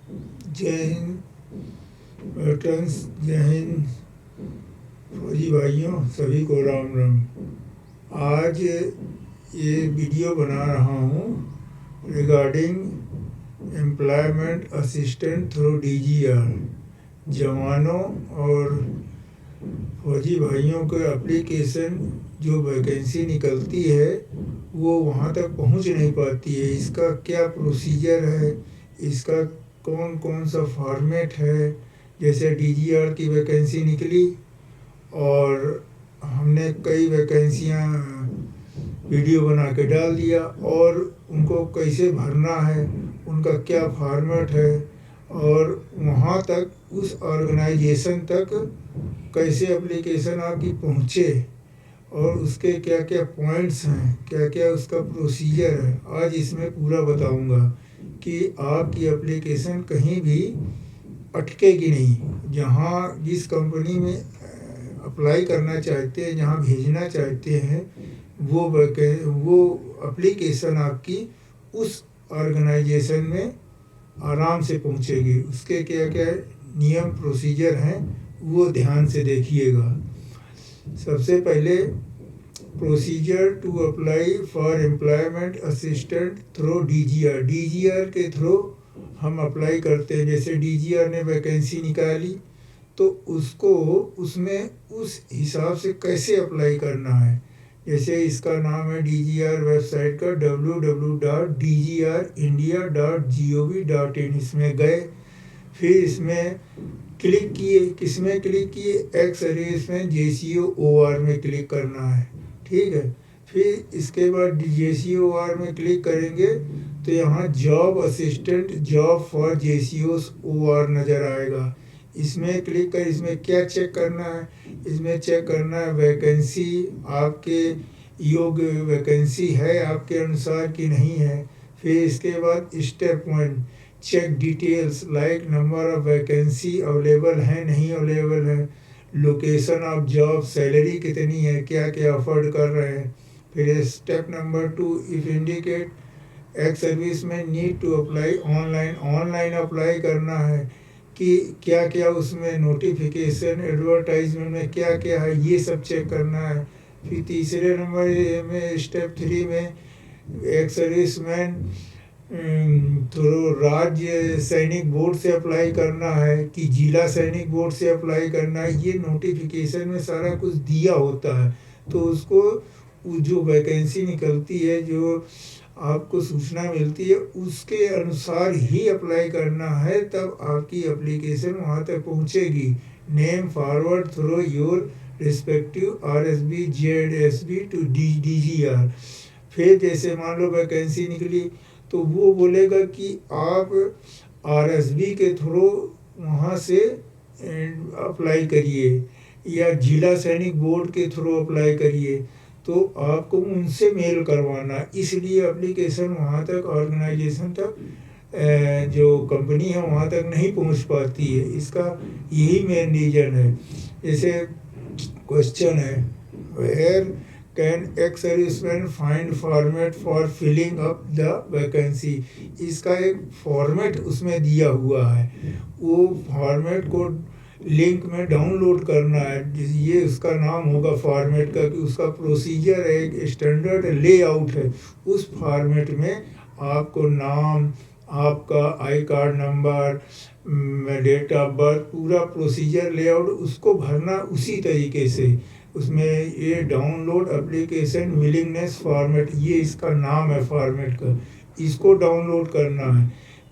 जय हिंद वेटरन्स, जय हिंद फौजी भाइयों, सभी को राम राम। आज ये वीडियो बना रहा हूँ regarding employment assistant through DGR। जवानों और फौजी भाइयों के एप्लीकेशन जो वैकेंसी निकलती है वो वहाँ तक पहुँच नहीं पाती है। इसका क्या प्रोसीजर है, इसका कौन कौन सा फॉर्मेट है। जैसे DGR की वैकेंसी निकली और हमने कई वैकेंसियाँ वीडियो बना के डाल दिया, और उनको कैसे भरना है, उनका क्या फॉर्मेट है, और वहाँ तक उस ऑर्गेनाइजेशन तक कैसे एप्लीकेशन आपकी पहुँचे, और उसके क्या क्या पॉइंट्स हैं, क्या क्या उसका प्रोसीजर है, आज इसमें पूरा बताऊंगा कि आपकी एप्लीकेशन कहीं भी अटकेगी नहीं। जहाँ जिस कंपनी में अप्लाई करना चाहते हैं, जहाँ भेजना चाहते हैं, वो एप्लीकेशन आपकी उस ऑर्गेनाइजेशन में आराम से पहुँचेगी। उसके क्या क्या नियम प्रोसीजर हैं वो ध्यान से देखिएगा। सबसे पहले procedure to apply for employment assistant through DGR। DGR के थ्रू हम अप्लाई करते हैं। जैसे DGR ने वैकेंसी निकाली तो उसको उसमें उस हिसाब से कैसे अप्लाई करना है। जैसे इसका नाम है DGR वेबसाइट का www.dgrindia.gov.in। इसमें गए, फिर इसमें क्लिक किए। किसमें क्लिक किए? एक्स सर्विसमैन JCOR में क्लिक करना है, ठीक है। फिर इसके बाद JCOR में क्लिक करेंगे तो यहाँ job assistant job for JCOR नज़र आएगा। इसमें क्लिक कर, इसमें क्या चेक करना है? इसमें चेक करना है वैकेंसी आपके योग्य वैकेंसी है आपके अनुसार कि नहीं है। फिर इसके बाद step 1 check details like number of vacancy available है नहीं अवेलेबल है, लोकेशन ऑफ जॉब, सैलरी कितनी है, क्या क्या अफोर्ड कर रहे हैं। फिर step number 2 if indicate ex service में need to apply online apply करना है कि क्या क्या उसमें नोटिफिकेशन एडवर्टाइजमेंट में क्या क्या है, ये सब चेक करना है। फिर तीसरे नंबर में स्टेप 3 में एक सर्विसमैन थ्रू राज्य सैनिक बोर्ड से अप्लाई करना है कि जिला सैनिक बोर्ड से अप्लाई करना है। ये नोटिफिकेशन में सारा कुछ दिया होता है। तो उसको जो वैकेंसी निकलती है, जो आपको सूचना मिलती है, उसके अनुसार ही अप्लाई करना है, तब आपकी एप्लीकेशन वहाँ तक पहुँचेगी। Name forward through your respective RSB ZSB to DGR। फिर जैसे मान लो वैकेंसी निकली तो वो बोलेगा कि आप RSB के थ्रू वहाँ से अप्लाई करिए या जिला सैनिक बोर्ड के थ्रू अप्लाई करिए। तो आपको उनसे मेल करवाना, इसलिए एप्लीकेशन वहाँ तक ऑर्गेनाइजेशन तक जो कंपनी है वहाँ तक नहीं पहुँच पाती है। इसका यही मेन रीज़न है। जैसे क्वेश्चन है, where can ex serviceman find format for filling up the vacancy. इसका एक फॉर्मेट उसमें दिया हुआ है, वो फॉर्मेट को लिंक में डाउनलोड करना है। ये उसका नाम होगा फॉर्मेट का, कि उसका प्रोसीजर है, एक स्टैंडर्ड लेआउट है। उस फॉर्मेट में आपको नाम, आपका I card number, date of birth, पूरा प्रोसीजर लेआउट उसको भरना उसी तरीके से। उसमें ये डाउनलोड एप्लीकेशन विलिंगनेस फॉर्मेट, ये इसका नाम है फॉर्मेट का, इसको डाउनलोड करना है।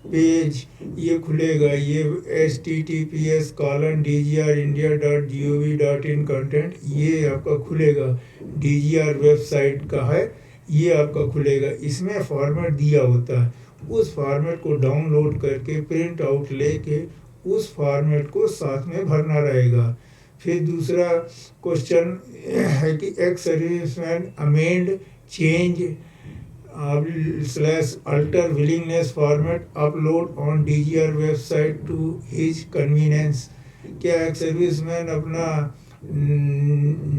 पेज ये खुलेगा, ये https://dgrindia.gov.in कंटेंट, ये आपका खुलेगा। DGR वेबसाइट का है, ये आपका खुलेगा। इसमें फॉर्मेट दिया होता है, उस फॉर्मेट को डाउनलोड करके प्रिंट आउट लेके उस फॉर्मेट को साथ में भरना रहेगा। फिर दूसरा क्वेश्चन है कि ex serviceman amend change /alter willingness format upload on DGR website to his convenience। क्या एक सर्विसमैन अपना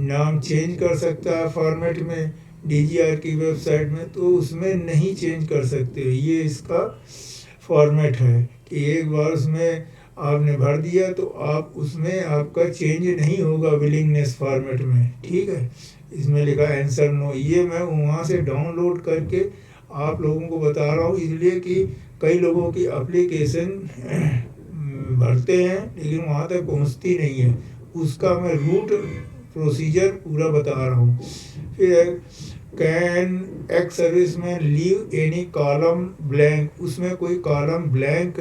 नाम चेंज कर सकता है फॉर्मेट में DGR की वेबसाइट में? तो उसमें नहीं चेंज कर सकते, ये इसका फॉर्मेट है कि एक बार उसमें आपने भर दिया तो आप उसमें आपका चेंज नहीं होगा विलिंगनेस फॉर्मेट में, ठीक है। इसमें लिखा आंसर नो, ये मैं वहाँ से डाउनलोड करके आप लोगों को बता रहा हूँ, इसलिए कि कई लोगों की एप्लीकेशन भरते हैं लेकिन वहाँ तक पहुँचती नहीं है, उसका मैं रूट प्रोसीजर पूरा बता रहा हूँ। फिर can ex serviceman leave any column blank, उसमें कोई कॉलम ब्लैंक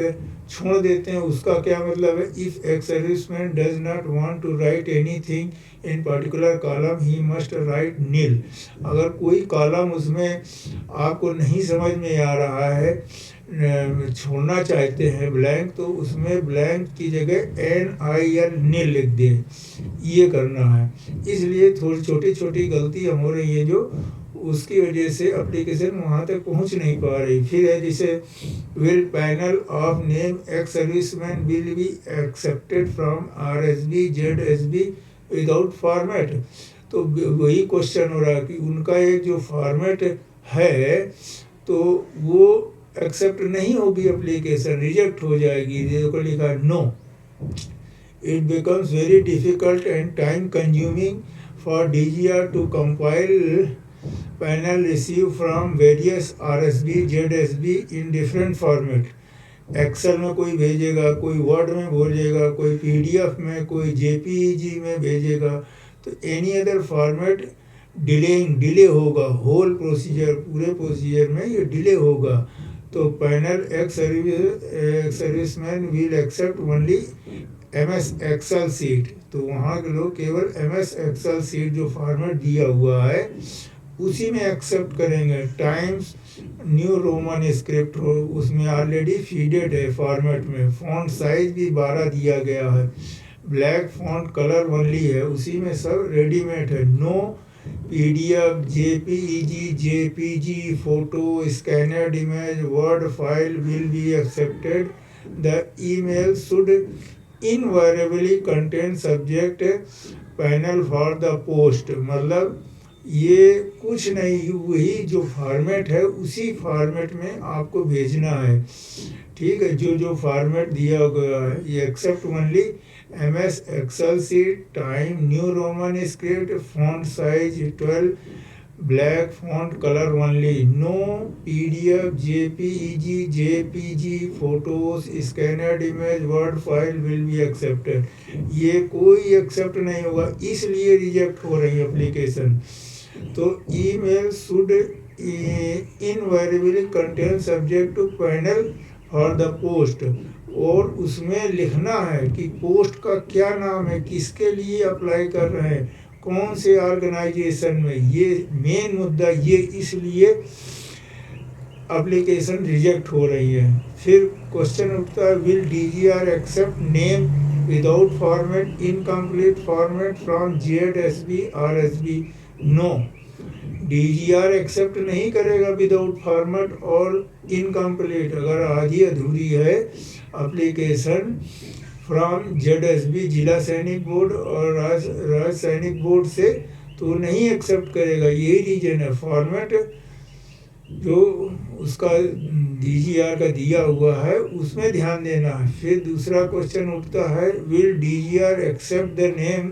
छोड़ देते हैं, उसका क्या मतलब है। If ex serviceman does not want to write anything in particular column he must write nil. अगर कोई कॉलम उसमें आपको नहीं समझ में आ रहा है, छोड़ना चाहते हैं ब्लैंक, तो उसमें ब्लैंक की जगह NIL नील लिख दें, ये करना है। इसलिए थोड़ी छोटी छोटी गलती हम हो रही है जो उसकी वजह से एप्लीकेशन वहाँ तक पहुँच नहीं पा रही। फिर है जैसे will panel of name ex serviceman will be accepted from RSB ZSB without format, तो वही क्वेश्चन हो रहा है कि उनका एक जो फॉर्मेट है तो वो एक्सेप्ट नहीं होगी, एप्लीकेशन रिजेक्ट हो जाएगी। देखो लिखा no, it becomes very difficult and time consuming for DGR to compile panel receive from various RSB ZSB in different format. Excel में कोई भेजेगा, कोई वर्ड में भेजेगा, कोई PDF में, कोई JPEG में भेजेगा, तो एनी अदर फॉर्मेट डिले होगा, होल प्रोसीजर पूरे प्रोसीजर में ये डिले होगा। तो panel ex serviceman will accept only MS excel sheet, तो वहाँ के लोग केवल MS एक्सेल सीट जो फॉर्मेट दिया हुआ है उसी में एक्सेप्ट करेंगे। टाइम्स न्यू रोमन स्क्रिप्ट हो, उसमें ऑलरेडी फीडेड है फॉर्मेट में, फॉन्ट साइज भी 12 दिया गया है, ब्लैक फॉन्ट कलर ओनली है, उसी में सब रेडीमेड है। No PDF JPG photo scanned image word file will be accepted, the email should invariably contain subject panel for the post. मतलब ये कुछ नहीं, वही जो फॉर्मेट है उसी फॉर्मेट में आपको भेजना है, ठीक है। जो फॉर्मेट दिया गया है ये accept only MS excel sheet, time new roman script, font size 12, black font colour only. No PDF JPG photos scanned image word file will be accepted, ये कोई एक्सेप्ट नहीं होगा, इसलिए रिजेक्ट हो रही है एप्लीकेशन। तो email should invariably contain subject to panel for the post, और उसमें लिखना है कि पोस्ट का क्या नाम है, किसके लिए अप्लाई कर रहे हैं, कौन से ऑर्गेनाइजेशन में, ये मेन मुद्दा, ये इसलिए एप्लीकेशन रिजेक्ट हो रही है। फिर क्वेश्चन उठता है will DGR accept name without format incomplete format from ZSB RSB। No, DGR accept नहीं करेगा विदाउट फॉर्मेट और इनकम्प्लीट, अगर आधी अधूरी है एप्लीकेशन फ्रॉम ZSB जिला सैनिक बोर्ड और राज्य सैनिक बोर्ड से, तो नहीं एक्सेप्ट करेगा। यही रीजन है, फॉर्मेट जो उसका DGR का दिया हुआ है उसमें ध्यान देना है। फिर दूसरा क्वेश्चन उठता है will DGR accept the name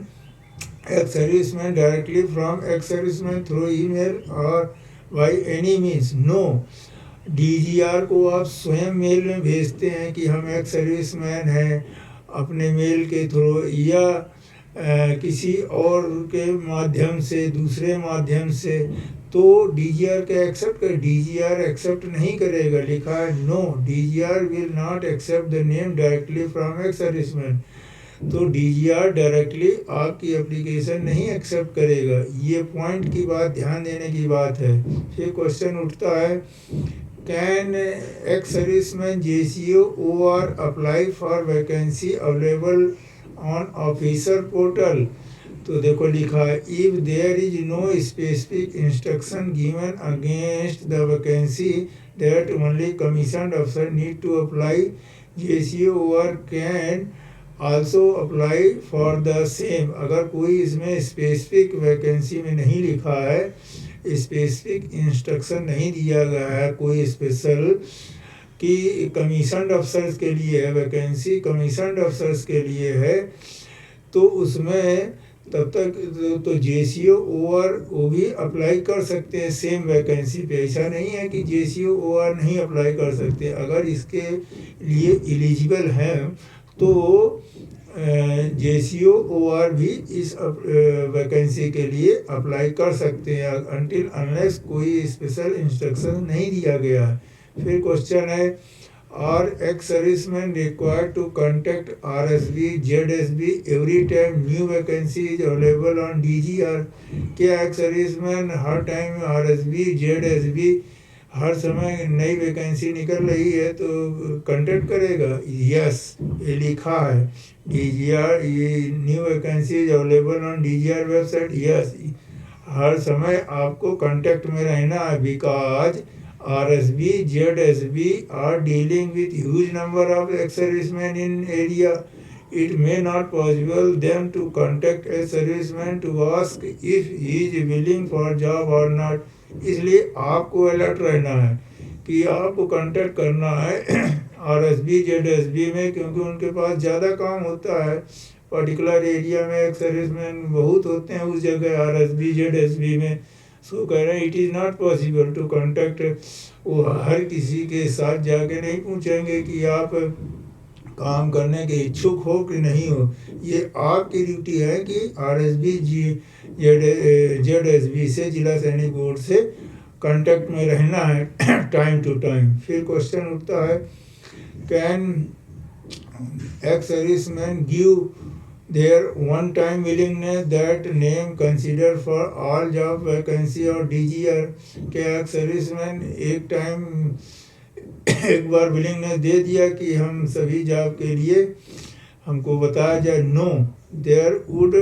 ex serviceman directly from ex serviceman through email और by any means. No, DGR को आप स्वयं मेल में भेजते हैं कि हम एक्स सर्विसमैन हैं अपने मेल के थ्रू, या किसी और के माध्यम से, दूसरे माध्यम से, तो DGR का एक्सेप्ट कर, DGR एक्सेप्ट नहीं करेगा। लिखा है no, DGR will not accept the name directly from ex serviceman, तो DGR डायरेक्टली आपकी एप्लीकेशन नहीं एक्सेप्ट करेगा। ये पॉइंट की बात, ध्यान देने की बात है। फिर क्वेश्चन उठता है can ex serviceman JCO OR apply for vacancy available on officer portal, तो देखो लिखा है if there is no specific instruction given against the vacancy that only commissioned अफसर need to apply, JCO OR can also apply for the same. अगर कोई इसमें specific vacancy में नहीं लिखा है, स्पेसिफिक इंस्ट्रक्शन नहीं दिया गया है कोई स्पेशल कि कमीशन्ड अफसर्स के लिए है वैकेंसी, कमीशन्ड अफसर्स के लिए है, तो उसमें तब तक तो JCO OR वो भी अप्लाई कर सकते हैं सेम वैकेंसी पे। ऐसा नहीं है कि JCO OR नहीं अप्लाई कर सकते। अगर इसके लिए एलिजिबल हैं तो JCO OR भी इस वैकेंसी के लिए अप्लाई कर सकते हैं अनटिल अनलेस कोई स्पेशल इंस्ट्रक्शन नहीं दिया गया है। फिर क्वेश्चन है, Are ex-servicemen required to contact RSB, ZSB every time new vacancy is available on DGR? क्या ex-servicemen हर टाइम RSB, ZSB हर समय नई वैकेंसी निकल रही है तो कांटेक्ट करेगा? यस, ये लिखा है DGR, ये new vacancy is available on DGR website. Yes, हर समय आपको कांटेक्ट में रहना है, because RSB, ZSB are dealing with huge number of ex-servicemen in area. It may not possible them to contact a serviceman to ask if he is willing for job or not. इसलिए आपको alert रहना है कि आपको contact करना है RSB, ZSB में, क्योंकि उनके पास ज़्यादा काम होता है। पर्टिकुलर एरिया में ex-servicemen बहुत होते हैं उस जगह RSB, ZSB में। सो कह रहे हैं it is not possible to contact. वो हर किसी के साथ जाके नहीं पूछेंगे कि आप काम करने के इच्छुक हो कि नहीं हो। ये आपकी ड्यूटी है कि RSB, ZSB से, जिला सैनिक बोर्ड से कांटेक्ट में रहना है टाइम टू टाइम। फिर क्वेश्चन उठता है, can ex-servicemen give their one-time willingness that name considered for all job vacancy और DGR? क्या ex-servicemen एक बार विलिंगनेस दे दिया कि हम सभी जॉब के लिए हमको बताया जाए? No, there would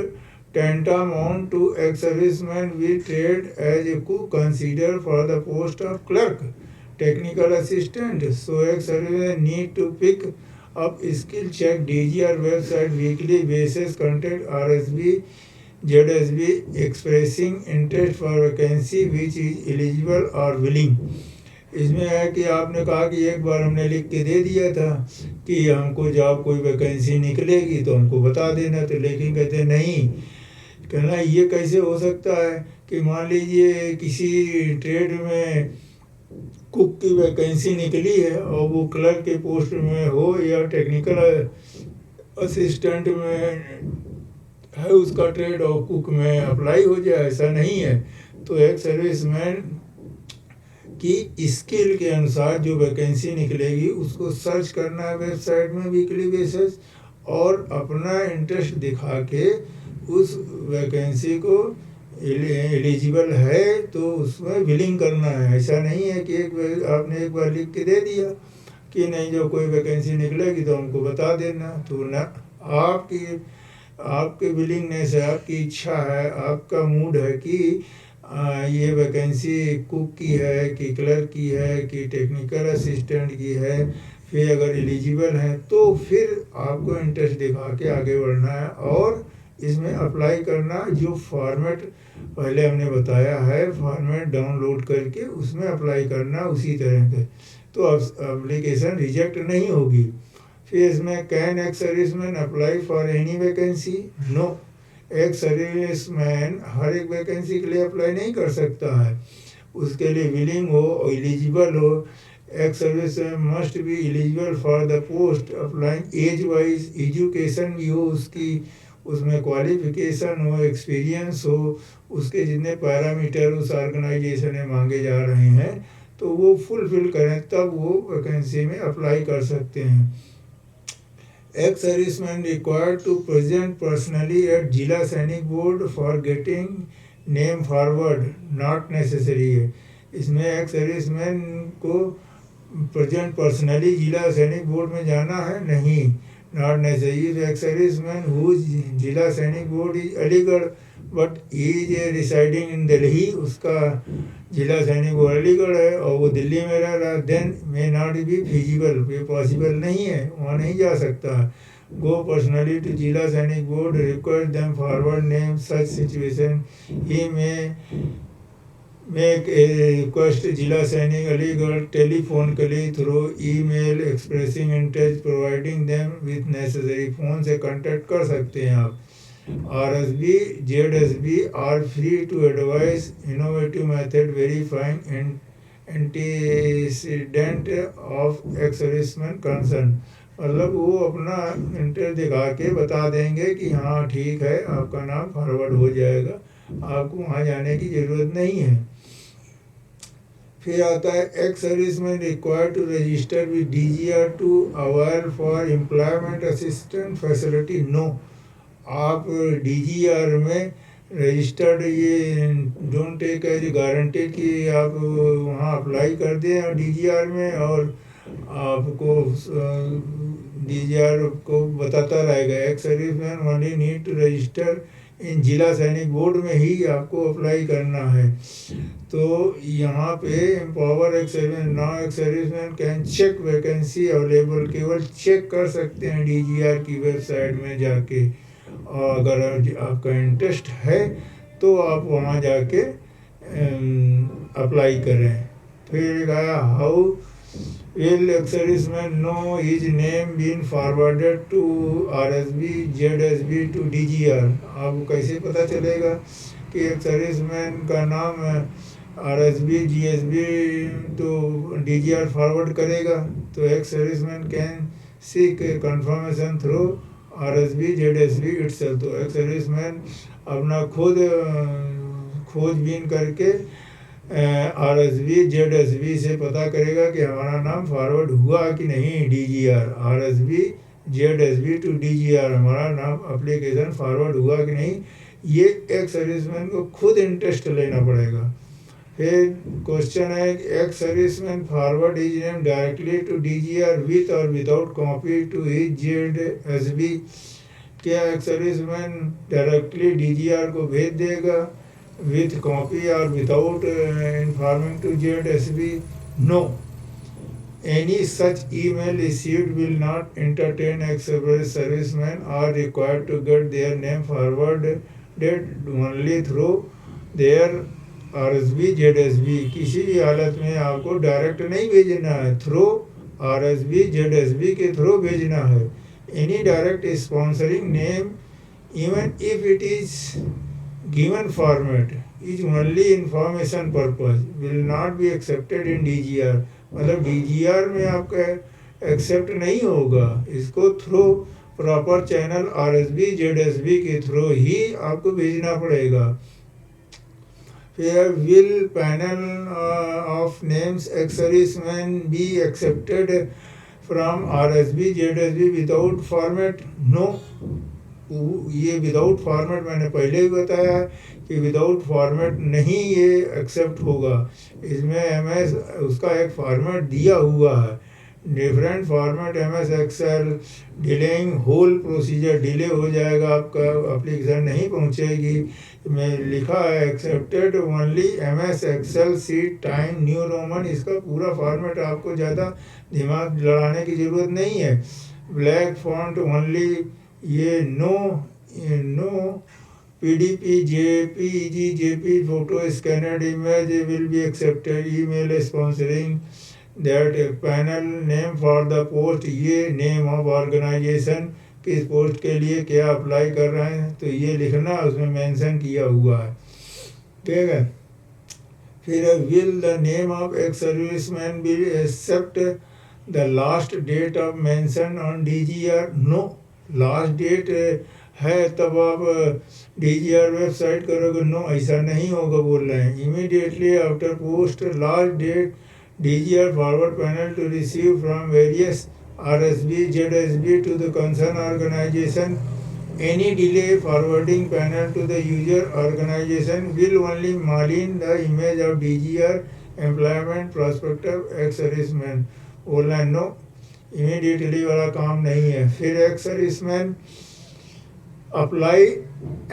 tantamount to ex-servicemen we trade as a cook considered for the post of clerk, technical assistant. So ex-servicemen need to pick up skill, check DGR website weekly basis, contact RSB, ZSB expressing interest for vacancy which is eligible or willing. इसमें है कि आपने कहा कि एक बार हमने लिख के दे दिया था कि हमको जॉब कोई वैकेंसी निकलेगी तो हमको बता देना, तो लेकिन कहते नहीं। कहना ये कैसे हो सकता है कि मान लीजिए किसी ट्रेड में कुक की वैकेंसी निकली है और वो क्लर्क के पोस्ट में हो या टेक्निकल असिस्टेंट में है उसका ट्रेड और कुक में अप्लाई हो जाए? ऐसा नहीं है। तो ex-servicemen की स्किल के अनुसार जो वैकेंसी निकलेगी उसको सर्च करना है वेबसाइट में वीकली बेसिस, और अपना इंटरेस्ट दिखा के उस वैकेंसी को एलिजिबल है तो उसमें विलिंग करना है। ऐसा नहीं है कि आपने एक बार लिख के दे दिया कि नहीं जो कोई वैकेंसी निकलेगी तो हमको बता देना, तो ना, आपकी विलिंगनेस है, आपकी इच्छा है, आपका मूड है कि ये वैकेंसी कुक की है कि क्लर्क की है कि टेक्निकल असिस्टेंट की है। फिर अगर एलिजिबल है तो फिर आपको इंटरेस्ट दिखा के आगे बढ़ना है और इसमें अप्लाई करना। जो फॉर्मेट पहले हमने बताया है, फॉर्मेट डाउनलोड करके उसमें अप्लाई करना उसी तरह के, तो एप्लीकेशन रिजेक्ट नहीं होगी। फिर इसमें can ex-servicemen apply for any vacancy? No, ex-servicemen हर एक वैकेंसी के लिए अप्लाई नहीं कर सकता है, उसके लिए विलिंग हो, एलिजिबल हो। ex-servicemen must be eligible for the post, applying age wise, education भी हो उसकी, उसमें क्वालिफिकेशन हो, एक्सपीरियंस हो, उसके जितने पैरामीटर उस ऑर्गेनाइजेशन में मांगे जा रहे हैं तो वो फुलफिल करें तब वो वैकेंसी में अप्लाई कर सकते हैं। ex-servicemen required to present personally at जिला Sainik board for getting name forward? Not necessary है। इसमें ex-servicemen को प्रेजेंट पर्सनली जिला सैनिक बोर्ड में जाना है? नहीं, नॉट नेसेसरी। ex-servicemen whose जिला Sainik board is Aligarh but is residing in Delhi, उसका जिला सैनिक बोर्ड अलीगढ़ है और वो दिल्ली में रह रहा, then may not be feasible, ये पॉसिबल नहीं है, वहाँ नहीं जा सकता। गो personally to Zila Sainik Board, request them forward name, such situation ही may make a request Zila Sainik Aligarh telephonically through email expressing interest providing them with necessary, phone से कांटेक्ट कर सकते हैं आप। RSB ZSB are free to advise innovative method verifying antecedent of ex serviceman concern, मतलब वो अपना inter दिखा के बता देंगे कि हाँ ठीक है आपका नाम फॉरवर्ड हो जाएगा, आपको वहाँ जाने की ज़रूरत नहीं है। फिर आता है ex serviceman required to register with DGR to avail for employment assistant facility. No, आप DGR में रजिस्टर्ड ये डोंट टेक एज गारंटेड कि आप वहाँ अप्लाई कर दें और DGR में, और आपको DGR को बताता रहेगा ex serviceman only need to register in Zila Sainik board में ही आपको अप्लाई करना है। तो यहाँ पे empower ex serviceman, now ex serviceman can check vacancy available, केवल चेक कर सकते हैं DGR की वेबसाइट में जाके, और अगर आपका इंटरेस्ट है तो आप वहाँ जाके अप्लाई करें। फिर कहा how will ex serviceman know his name been forwarded to RSB ZSB to DGR, आपको कैसे पता चलेगा कि एक्स सर्विसमैन का नाम RSB GSB तो DGR फॉरवर्ड करेगा? तो x serviceman can seek confirmation through RSB ZSB itself. तो एक्स सर्विसमैन अपना खुद खोजबीन करके RSB ZSB से पता करेगा कि हमारा नाम फॉरवर्ड हुआ कि नहीं DGR, RSB ZSB to DGR हमारा नाम एप्लीकेशन फॉरवर्ड हुआ कि नहीं, ये एक्स सर्विसमैन को खुद इंटरेस्ट लेना पड़ेगा। फिर क्वेश्चन है ex serviceman forward his name directly to DGR with और without copy to his ZSB, क्या एक्स सर्विसमैन डायरेक्टली DGR को भेज देगा with copy or without informing to ZSB? No, any such email received will not entertain ex-servicemen are required to get their name forwarded only through their RSB ZSB। किसी भी हालत में आपको direct नहीं भेजना है, थ्रू RSB ZSB के through भेजना है। Any direct sponsoring name, even if it is given format, is only information purpose, will not be accepted in DGR, मतलब DGR में आपका एक्सेप्ट नहीं होगा, इसको through proper channel RSB ZSB के थ्रू ही आपको भेजना पड़ेगा। फिर will panel of names ex serviceman be accepted from RSB ZSB without format? No, ये विदाउट फॉर्मेट मैंने पहले ही बताया है कि विदाउट फॉर्मेट नहीं ये एक्सेप्ट होगा। इसमें MS उसका एक फॉर्मेट दिया हुआ है, different format MS excel, delaying whole procedure, delay हो जाएगा, आपका एप्लीकेशन नहीं पहुंचेगी। में लिखा है accepted only MS excel sheet time new roman, इसका पूरा फॉर्मेट आपको ज़्यादा दिमाग लड़ाने की ज़रूरत नहीं है। ब्लैक फॉन्ट ओनली, ये no PDP JPG JP photo scanned image will be accepted. Email sponsoring that panel name for the post, ये नेम ऑफ ऑर्गेनाइजेशन, किस पोस्ट के लिए क्या अप्लाई कर रहे हैं तो ये लिखना उसमें मेंशन किया हुआ है, ठीक है। फिर will the name of ex serviceman be accept the last date of mention on DGR? No, last date है तब आप DGR वेबसाइट करोगे? नो, ऐसा नहीं होगा बोल रहे हैं। Immediately after post last date DGR forward panel to receive from various RSB ZSB to the concerned organization. Any delay forwarding panel to the user organization will only malign the image of DGR employment prospective ex-serviceman। बोलना no, immediately वाला काम नहीं है। फिर ex-serviceman apply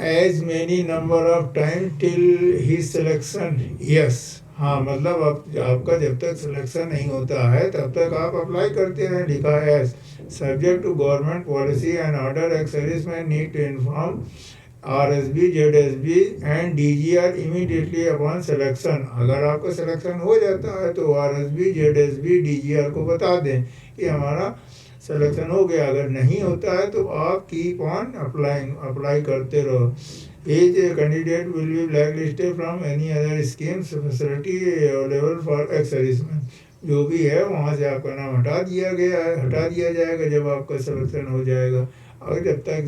as many number of time till his selection? Yes, हाँ, मतलब आपका जब तक सिलेक्शन नहीं होता है तब तक आप अप्लाई करते रहें। लिखा है subject to government policy and order ex serviceman need to inform RSB, ZSB and DGR immediately upon selection. अगर आपका सिलेक्शन हो जाता है तो RSB, ZSB, DGR को बता दें कि हमारा सिलेक्शन हो गया। अगर नहीं होता है तो आप कीप ऑन अप्लाई करते रहो। Each candidate will be blacklisted from any other schemes facility available for ex-servicemen। जो भी है वहाँ से आपका नाम हटा दिया जाएगा जब आपका सिलेक्शन हो जाएगा। और जब तक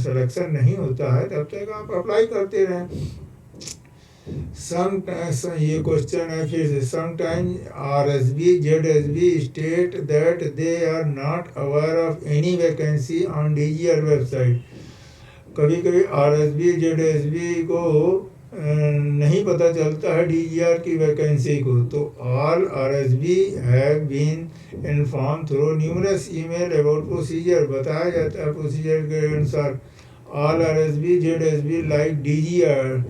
सिलेक्शन नहीं होता है तब तक आप अप्लाई करते रहें। ये क्वेश्चन है फिर से। Sometimes RSB, ZSB state that they are not aware of any vacancy on DGR website. कभी कभी RSB, ZSB को नहीं पता चलता है DGR की वैकेंसी को। तो all RSB have been inform through numerous email about procedure. बताया जाता है प्रोसीजर के अनुसार। All RSB, ZSB like DGR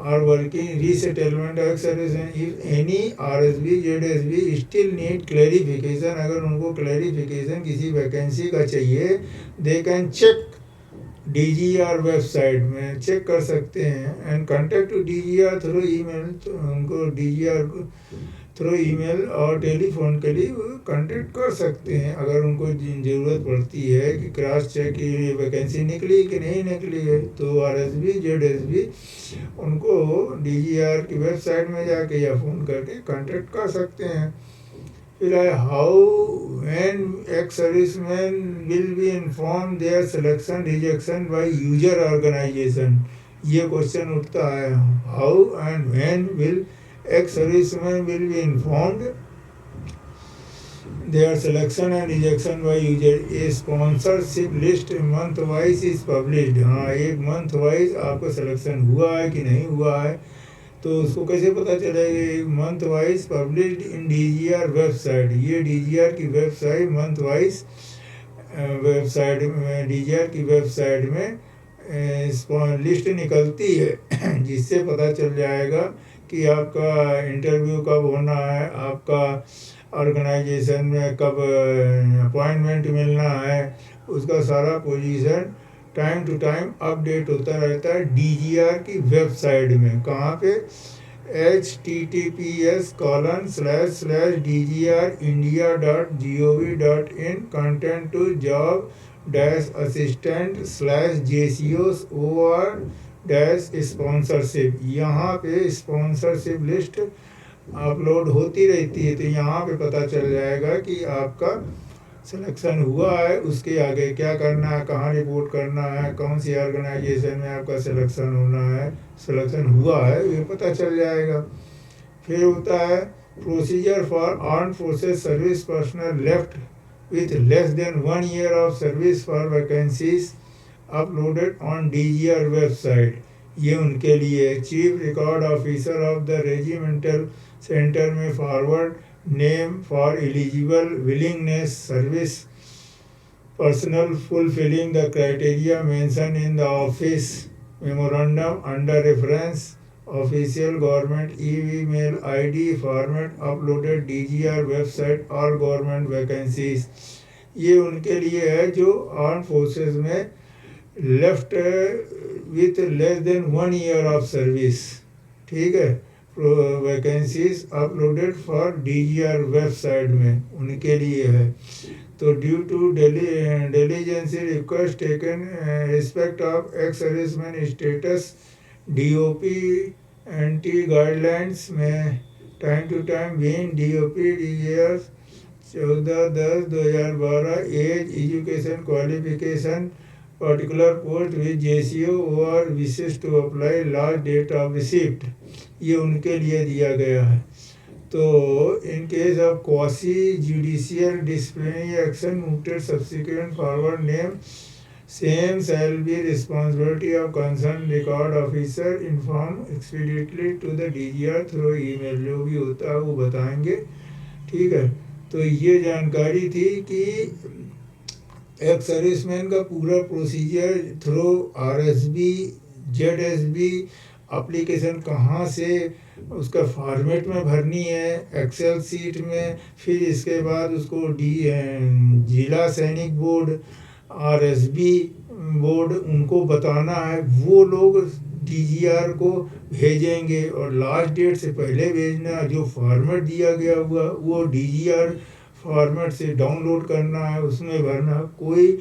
are working resettlement exercise। If any RSB, ZSB still need clarification, अगर उनको clarification किसी वैकेंसी का चाहिए, they can check DGR website में चेक कर सकते हैं। And contact to DGR through email. तो उनको DGR थ्रू ईमेल और टेलीफोन के लिए कांटेक्ट कर सकते हैं अगर उनको ज़रूरत पड़ती है कि क्रॉस चेक की वैकेंसी निकली कि नहीं निकली है। तो RSB, ZSB उनको DGR की वेबसाइट में जाके या फ़ोन करके कांटेक्ट कर सकते हैं। फिर how an ex serviceman will be inform their selection rejection by user organisation. ये क्वेश्चन उठता है। How and when will ex serviceman will be informed their selection and rejection by user. A sponsorship list month wise is published. हाँ, एक month wise आपका selection हुआ है कि नहीं हुआ है तो उसको कैसे पता चलेगा। Month wise published in DGR website. ये DGR की वेबसाइट मंथ वाइज वेबसाइट में DGR की वेबसाइट में लिस्ट निकलती है जिससे पता चल जाएगा कि आपका इंटरव्यू कब होना है, आपका ऑर्गेनाइजेशन में कब अपॉइंटमेंट मिलना है। उसका सारा position time to time update होता रहता है DGR की वेबसाइट में। कहाँ पे? https://dgrindia.gov.in content to job-assistant/JCOs/sponsorship। यहाँ पे स्पॉन्सरशिप लिस्ट अपलोड होती रहती है तो यहाँ पे पता चल जाएगा कि आपका सिलेक्शन हुआ है। उसके आगे क्या करना है, कहाँ रिपोर्ट करना है, कौन सी ऑर्गेनाइजेशन में आपका सिलेक्शन होना है, सिलेक्शन हुआ है, ये पता चल जाएगा। फिर होता है procedure for armed forces service personnel left with less than 1 year of service for vacancies uploaded on DGR website. ये उनके लिए chief record officer of the regimental centre में forward name for eligible willingness service personnel fulfilling the criteria mentioned in the office memorandum under reference official government email ID format uploaded DGR website और government vacancies. ये उनके लिए है जो arm forces में left with less than 1 year of service. ठीक है, vacancies uploaded for DGR website में उनके लिए है। तो due to diligence request taken respect of ex serviceman status DOP anti guidelines में time to time been DOP DGR 14/10/2012 as education qualification particular post with JCO और विशेष to apply last date of receipt. ये उनके लिए दिया गया है। तो in case of quasi judicial disciplinary action mooted subsequent forward name same shall be responsibility of concern record officer inform expediently to the DGR through email. जो भी होता है वो बताएंगे। ठीक है, तो ये जानकारी थी कि एक्स सर्विसमैन का पूरा procedure through RSB, ZSB application कहाँ से उसका फॉर्मेट में भरनी है, एक्सेल सीट में। फिर इसके बाद उसको जिला सैनिक बोर्ड RSB बोर्ड उनको बताना है, वो लोग DGR को भेजेंगे और लास्ट डेट से पहले भेजना। जो फॉर्मेट दिया गया हुआ वो DGR फॉर्मेट से डाउनलोड करना है, उसमें भरना। कोई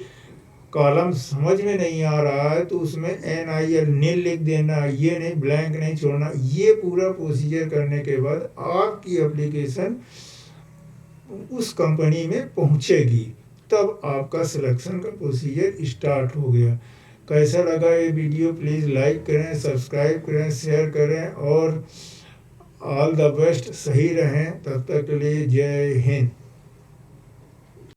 कॉलम समझ में नहीं आ रहा है तो उसमें NIL नील लिख देना, ये नहीं ब्लैंक नहीं छोड़ना। ये पूरा प्रोसीजर करने के बाद आपकी एप्लीकेशन उस कंपनी में पहुंचेगी, तब आपका सिलेक्शन का प्रोसीजर स्टार्ट हो गया। कैसा लगा ये वीडियो? प्लीज़ लाइक करें, सब्सक्राइब करें, शेयर करें और ऑल द बेस्ट। सही रहें, तब तक के लिए जय हिंद।